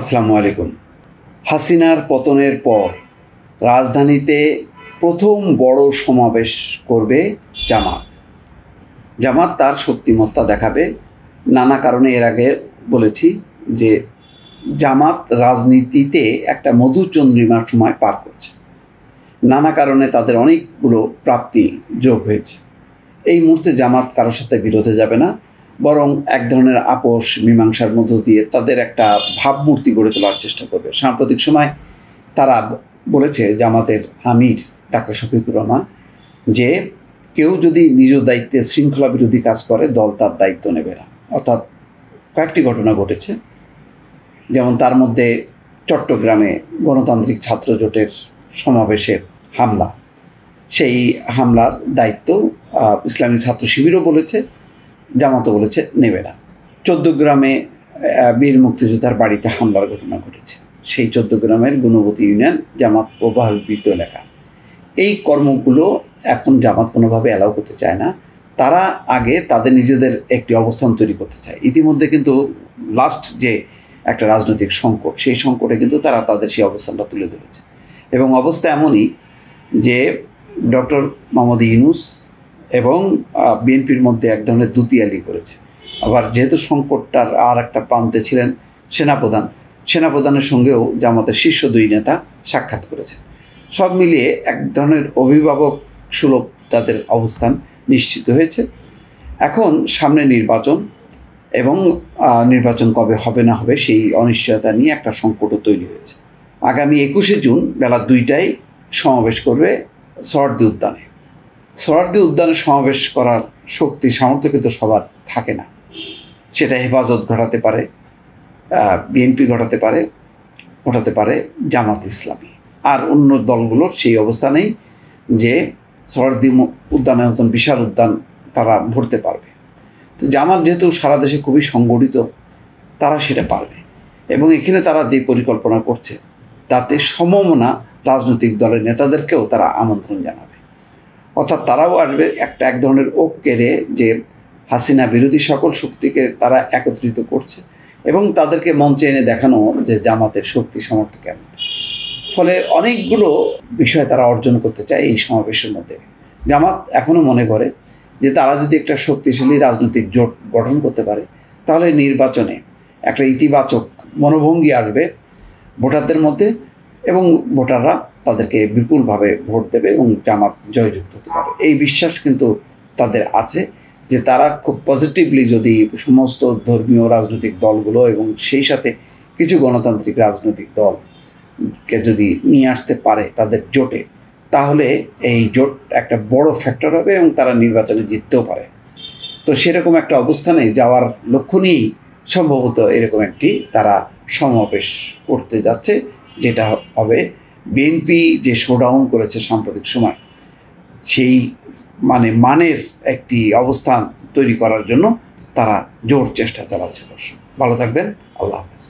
আসসালামু আলাইকুম। হাসিনার পতনের পর রাজধানীতে প্রথম বড় সমাবেশ করবে জামাত। জামাত তার শক্তিমত্তা দেখাবে। নানা কারণে এর আগে বলেছি যে জামাত রাজনীতিতে একটা মধুচন্দ্রিমার সময় পার করছে। নানা কারণে তাদের অনেকগুলো প্রাপ্তি যোগ হয়েছে। এই মুহূর্তে জামাত কারোর সাথে বিরোধে যাবে না, বরং এক ধরনের আপোষ মীমাংসার মধ্য দিয়ে তাদের একটা ভাবমূর্তি গড়ে তোলার চেষ্টা করবে। সাম্প্রতিক সময় তারা বলেছে, জামাতের আমির ডাক্তার শফিকুর রহমান, যে কেউ যদি নিজ দায়িত্বে শৃঙ্খলা বিরোধী কাজ করে দল তার দায়িত্ব নেবে না। অর্থাৎ কয়েকটি ঘটনা ঘটেছে, যেমন তার মধ্যে চট্টগ্রামে গণতান্ত্রিক ছাত্র জোটের সমাবেশের হামলা, সেই হামলার দায়িত্ব ইসলামী ছাত্র শিবিরও বলেছে, জামাতও বলেছে নেবে না। 14 গ্রামে বীর মুক্তিযোদ্ধার বাড়িতে হামলার ঘটনা ঘটেছে, সেই 14 গ্রামের গুণবতী ইউনিয়ন জামাত প্রভাবিত এলাকা। এই কর্মগুলো এখন জামাত কোনোভাবে অ্যালাউ করতে চায় না। তারা আগে তাদের নিজেদের একটি অবস্থান তৈরি করতে চায়। ইতিমধ্যে কিন্তু লাস্ট যে একটা রাজনৈতিক সংকট, সেই সংকটে কিন্তু তারা তাদের সেই অবস্থানটা তুলে ধরেছে। এবং অবস্থা এমনই যে ডক্টর মোহাম্মদ ইউনূস এবং বিএনপির মধ্যে এক ধরনের দুতিয়ালি করেছে। আবার যেহেতু সংকটটার আর একটা প্রান্তে ছিলেন সেনাপ্রধানের সঙ্গেও জামাতের শীর্ষ 2 নেতা সাক্ষাৎ করেছে। সব মিলিয়ে এক ধরনের অভিভাবক সুলভ তাদের অবস্থান নিশ্চিত হয়েছে। এখন সামনে নির্বাচন, এবং নির্বাচন কবে হবে না হবে সেই অনিশ্চয়তা নিয়ে একটা সংকটও তৈরি হয়েছে। আগামী 21শে জুন বেলা 2টায় সমাবেশ করবে সোহরাওয়ার্দী উদ্যানে। সোহরাওয়ার্দী উদ্যানে সমাবেশ করার শক্তি সামর্থ্য কিন্তু সবার থাকে না। সেটা হেফাজত ঘটাতে পারে, বিএনপি ঘটাতে পারে জামাত ইসলামী। আর অন্য দলগুলোর সেই অবস্থা নেই যে সোহরাওয়ার্দী উদ্যানের মতন বিশাল উদ্যান তারা ভরতে পারবে। তো জামাত যেহেতু সারা দেশে খুবই সংগঠিত, তারা সেটা পারবে। এবং এখানে তারা যে পরিকল্পনা করছে তাতে সমমনা রাজনৈতিক দলের নেতাদেরকেও তারা আমন্ত্রণ জানাবে। অর্থাৎ তারাও আসবে এক ধরনের ঐক্যেরে, যে হাসিনা বিরোধী সকল শক্তিকে তারা একত্রিত করছে এবং তাদেরকে মঞ্চে এনে দেখানো যে জামাতের শক্তি সামর্থ্য কেমন। ফলে অনেকগুলো বিষয় তারা অর্জন করতে চায় এই সমাবেশের মধ্যে। জামাত এখনও মনে করে যে তারা যদি একটা শক্তিশালী রাজনৈতিক জোট গঠন করতে পারে, তাহলে নির্বাচনে একটা ইতিবাচক মনোভঙ্গি আসবে ভোটারদের মধ্যে, এবং ভোটাররা তাদেরকে বিপুলভাবে ভোট দেবে এবং জামাত জয়যুক্ত হতে পারে। এই বিশ্বাস কিন্তু তাদের আছে যে তারা খুব পজিটিভলি যদি সমস্ত ধর্মীয় রাজনৈতিক দলগুলো এবং সেই সাথে কিছু গণতান্ত্রিক রাজনৈতিক দলকে যদি নিয়ে আসতে পারে তাদের জোটে, তাহলে এই জোট একটা বড় ফ্যাক্টর হবে এবং তারা নির্বাচনে জিততেও পারে। তো সেরকম একটা অবস্থানে যাওয়ার লক্ষ্য নিয়েই সম্ভবত এরকম একটি তারা সমাবেশ করতে যাচ্ছে, যেটা হবে বিএনপি যে শোডাউন করেছে সাম্প্রতিক সময়, সেই মানের একটি অবস্থান তৈরি করার জন্য তারা জোর চেষ্টা চালাচ্ছে। দর্শক ভালো থাকবেন, আল্লাহ হাফেজ।